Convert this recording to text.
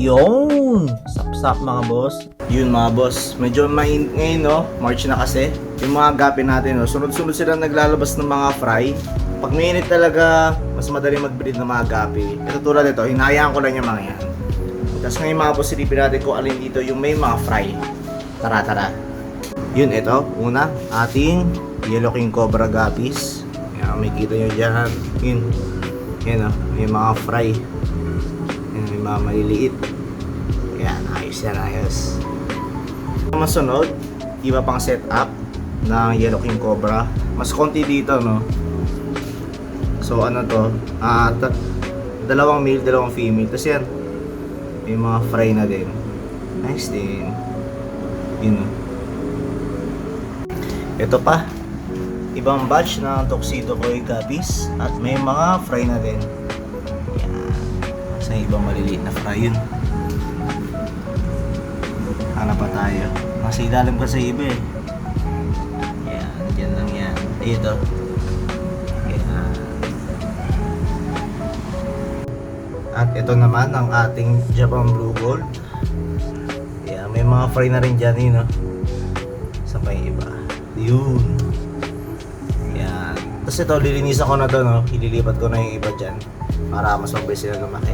Yun! Sap-sap mga boss. Yun mga boss, medyo mainit ngayon no, March na kasi. Yung mga gapi natin no, sunod-sunod sila naglalabas ng mga fry. Pag mainit talaga, mas madali mag-breed ng mga gapi. Ito tulad ito, hinahayaan ko lang yung mga yan. Tapos ngayon mga boss, silipin natin kung alin dito yung may mga fry. Tara tara. Yun ito, una, ating Yellow King Cobra guppies. Yan, may kita nyo dyan. Yun, yan o, may mga fry. Yan, may mga maliliit. Yan, ayos yan, ayos. Masunod, iba pang setup ng Yellow King Cobra. Mas konti dito, no? So, ano to? Dalawang male, dalawang female. Tapos yan, may mga fry na din. Nice din. Yun, no? Ito pa, ibang batch ng Tuxedo Koi guppies. At may mga fry na din. Yan. Sa ibang maliliit na fry yun. Hanap pa tayo. Nasa ilalim ka sa iba eh. Yan, dyan lang yan. Ito. Yan. At ito naman ang ating Japan Blue Gold. Yan, may mga fry na rin dyan yun, no? Sa pa yung iba. Yun. Yan. Tapos ito, lilinisan ko na to, no? Ililipat ko na yung iba dyan para mas mabilis sila lumaki.